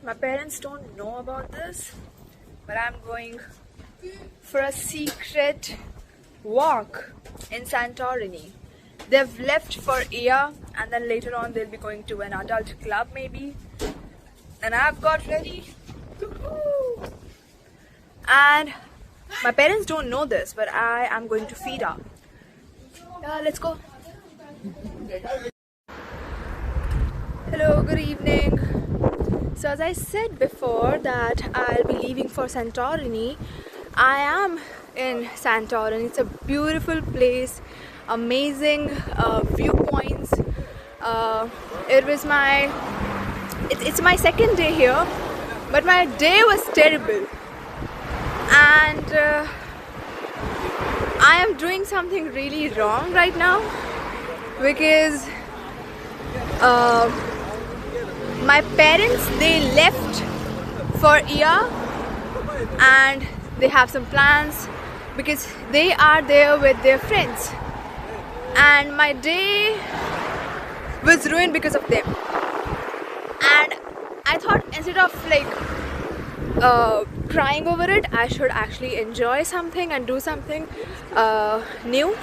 My parents don't know about this, but I'm going for a secret walk in Santorini. They've left for a year and then later on they'll be going to an adult club maybe. And I've got ready. And my parents don't know this, but I am going to feed her. Let's go. Hello, good evening. So as I said before that I'll be leaving for Santorini, I am in Santorini. It's a beautiful place, amazing viewpoints. It's my second day here, but my day was terrible, and I am doing something really wrong right now because my parents, they left for a year and they have some plans because they are there with their friends, and my day was ruined because of them. And I thought instead of crying over it, I should actually enjoy something and do something new.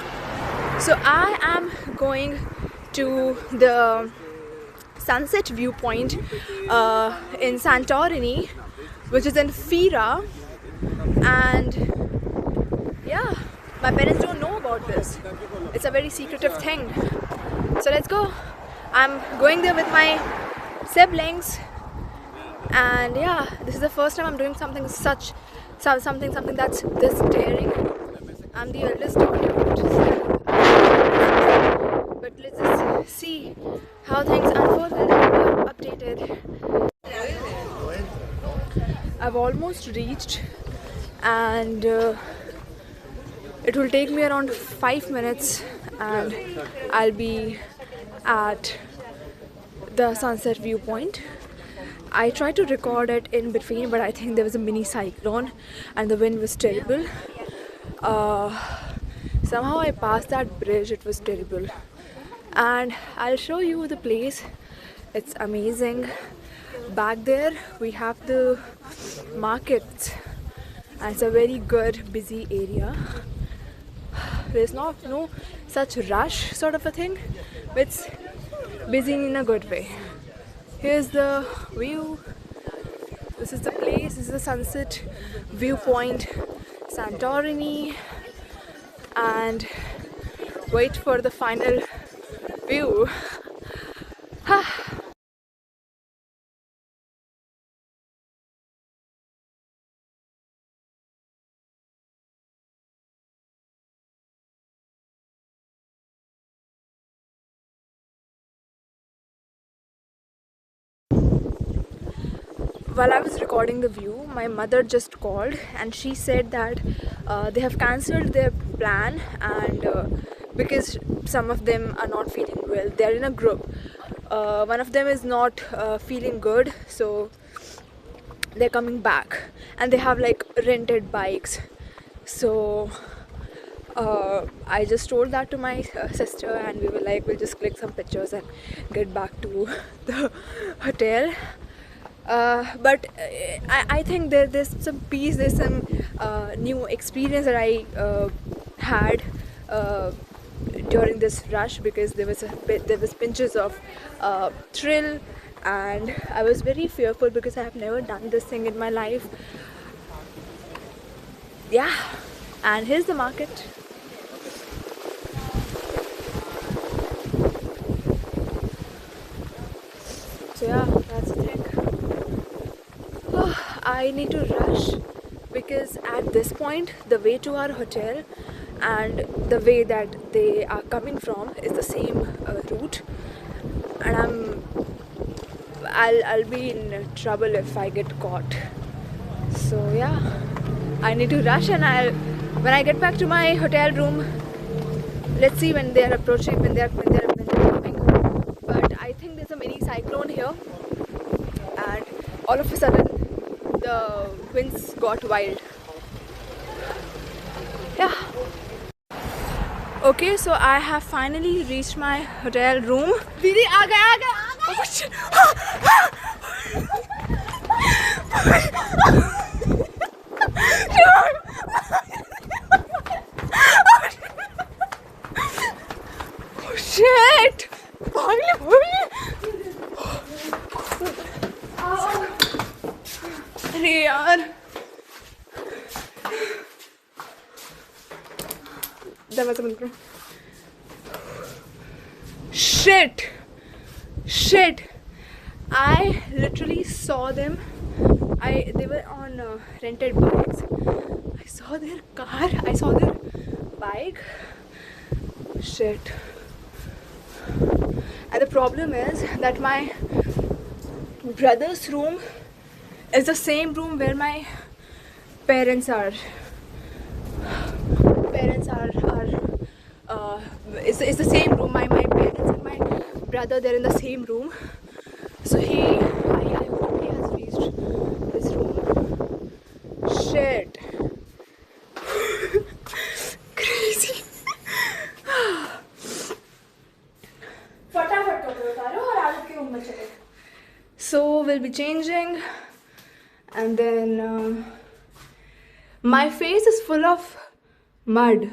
So I am going to the sunset viewpoint in Santorini, which is in Fira, and yeah, my parents don't know about this. It's a very secretive thing. So let's go. I'm going there with my siblings, and yeah, this is the first time I'm doing something that's this daring. I'm the eldest daughter, but let's just see how things unfold and I'll keep you updated. I've almost reached, and it will take me around 5 minutes and I'll be at the sunset viewpoint. I tried to record it in between, but I think there was a mini cyclone and the wind was terrible. Somehow I passed that bridge. It was terrible, and I'll show you the place. It's amazing. Back there we have the markets, and it's a very good busy area. There's no such rush sort of a thing, but it's busy in a good way. Here's the view. This is the place. This is the sunset viewpoint, Santorini, and wait for the final view. While I was recording the view, my mother just called and she said that they have cancelled their plan, and because some of them are not feeling well. They're in a group. One of them is not feeling good, so they're coming back, and they have rented bikes. So I just told that to my sister, and we were like, we'll just click some pictures and get back to the hotel. But I think there's some peace, there's some new experience that I had during this rush, because there was pinches of thrill, and I was very fearful because I have never done this thing in my life. Yeah, and here's the market. So yeah, that's the thing. I need to rush because at this point the way to our hotel and the way that they are coming from is the same route, and I'll be in trouble if I get caught. So yeah, I need to rush, and when I get back to my hotel room, let's see when they're approaching, when they're coming. But I think there's a mini cyclone here, and all of a sudden the winds got wild. Yeah. Okay, so I have finally reached my hotel room. Didi, aa gaya. Shit! अरे यार, दरवाजा बंद करो. Shit! I literally saw them. They were on rented bikes. I saw their car. I saw their bike. Shit. And the problem is that my brother's room is the same room where my parents are. It's the same room. My parents and my brother, they're in the same room. So I hope he has reached his room. Shit. Crazy. So we'll be changing, and then my face is full of mud.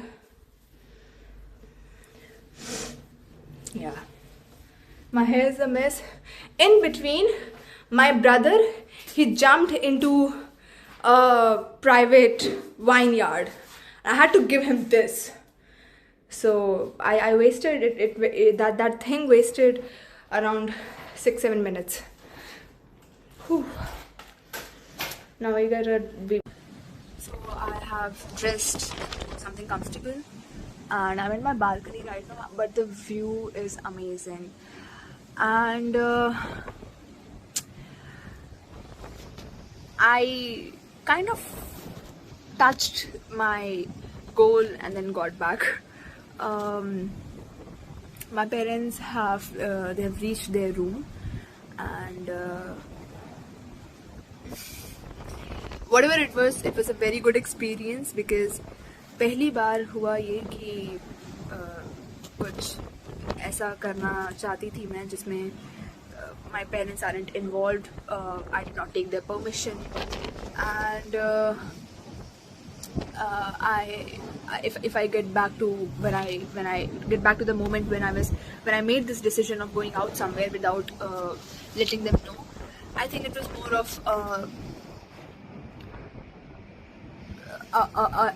Yeah, my hair is a mess. In between, my brother, he jumped into a private vineyard. I had to give him this. So I wasted it. That thing wasted around 6-7 minutes. Whew. Now we gotta be. So I have dressed something comfortable, and I'm in my balcony right now. But the view is amazing, and I kind of touched my goal and then got back. My parents have they have reached their room, and whatever it was a very good experience, because पहली बार हुआ ये कि कुछ ऐसा करना चाहती थी मैं जिसमें my parents aren't involved. I did not take their permission, and if I get back to when I get back to the moment when I made this decision of going out somewhere without letting them know, I think it was more of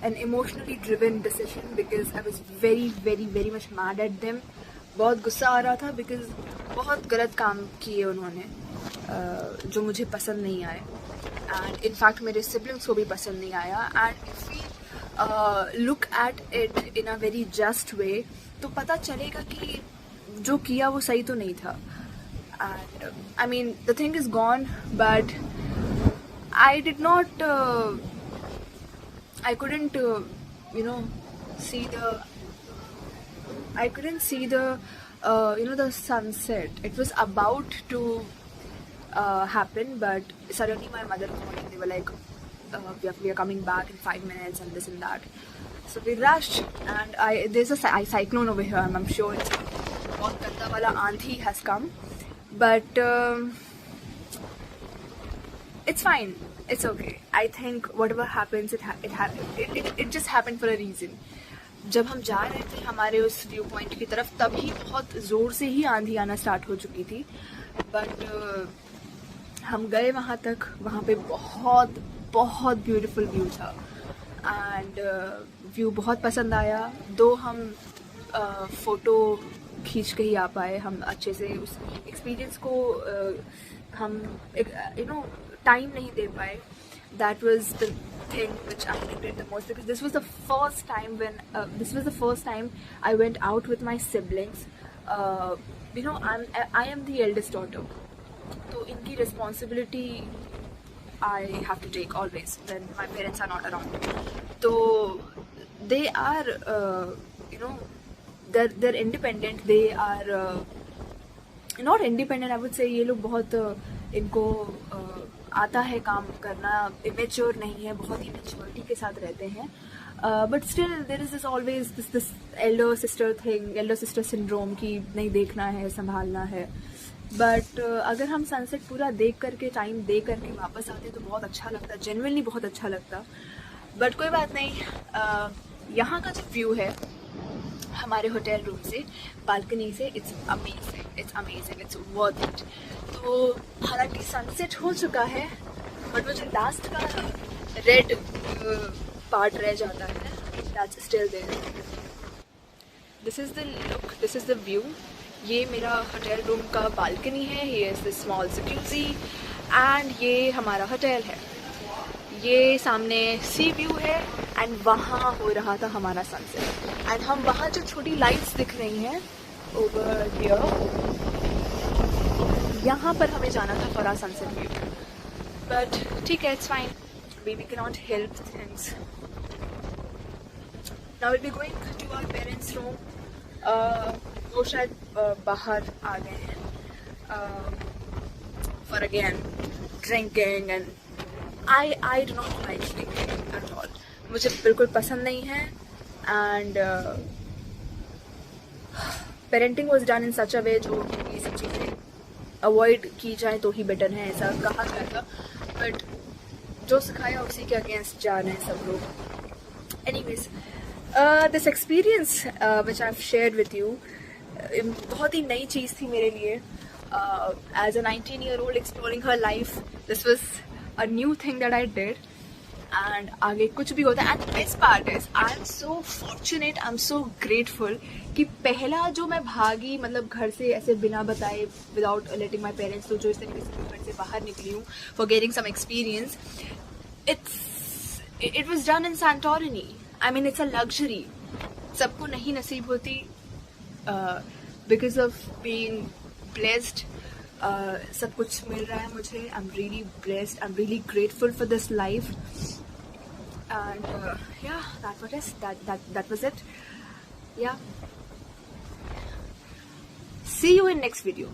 an emotionally driven decision, because I was very much mad at them. बहुत गुस्सा आ रहा था because बहुत गलत काम किए उन्होंने जो मुझे पसंद नहीं आए, and in fact मेरे siblings को भी पसंद नहीं आया. And if we look at it in a very just way, तो पता चलेगा कि जो किया वो सही तो नहीं था. And I mean the thing is gone, but I did not I couldn't see the the sunset. It was about to happen, but suddenly my mother called and they were like, we are coming back in 5 minutes and this and that. So we rushed, and there's a cyclone over here, and I'm sure it's बहुत गंदा वाला आंधी has come, but it's fine. It's okay. I think whatever happens, it just happened for a reason. जब हम जा रहे थे हमारे उस व्यू पॉइंट की तरफ, तभी बहुत ज़ोर से ही आंधी आना स्टार्ट हो चुकी थी. बट हम गए वहाँ तक, वहाँ पे बहुत ब्यूटीफुल व्यू था, एंड व्यू बहुत पसंद आया. दो हम फ़ोटो खींच के ही आ पाए, हम अच्छे से उस एक्सपीरियंस को हम टाइम नहीं दे पाए. That was the thing which I regret the most, because this was the first time I went out with my siblings. I am the eldest daughter, so इनकी responsibility I have to take always when my parents are not around. So they are they're independent. They are not independent, I would say. ये लोग बहुत इनको आता है काम करना, immature नहीं है, बहुत ही मैच्योरिटी के साथ रहते हैं. But still there is always this elder sister thing, elder sister syndrome की नहीं देखना है, संभालना है. बट अगर हम सनसेट पूरा देख करके टाइम दे करके वापस आते तो बहुत अच्छा लगता, जेन्युइनली बहुत अच्छा लगता। बट कोई बात नहीं। यहाँ का जो व्यू है हमारे होटल रूम से, बालकनी से, it's amazing, it's worth it. तो हालांकि सनसेट हो चुका है बट वो जो लास्ट का रेड पार्ट रह जाता है, that's still there. This is the look, this is the view. ये मेरा होटल रूम का बालकनी है, ये is the small jacuzzi and ये हमारा होटल है। ये सामने सी व्यू है एंड वहाँ हो रहा था हमारा सनसेट। एंड हम वहाँ जो छोटी लाइट्स दिख रही हैं ओवर हियर, यहाँ पर हमें जाना था for our sunset view. But ठीक है, it's fine, we can not help things. Now will be going to our parents room. वो शायद बाहर आ गए हैं for again drinking and I do not like drinking at all. मुझे बिल्कुल पसंद नहीं है। And parenting was done in such a way जो ये सब चीज़ें अवॉइड की जाए तो ही बेटर है, ऐसा कहा गया था। बट जो सिखाया उसी के अगेंस्ट जा रहे हैं सब लोग। Anyways, this experience which I have shared with you बहुत ही नई चीज़ थी मेरे लिए। एज अ 19-year-old एक्सप्लोरिंग हर life, this was a new thing that I did। and आगे कुछ भी होता है। and best part is I am so fortunate, I am so grateful कि पहला जो मैं भागी, मतलब घर से ऐसे बिना बताए, without letting my parents, तो जो इस तरीके से घर से बाहर निकली हूँ for getting some experience, it was done in Santorini। I mean it's a luxury, सबको नहीं नसीब होती because of being blessed। सब कुछ मिल रहा है मुझे। I am really blessed, I am really grateful for this life. And या that was it। yeah, see you in next video।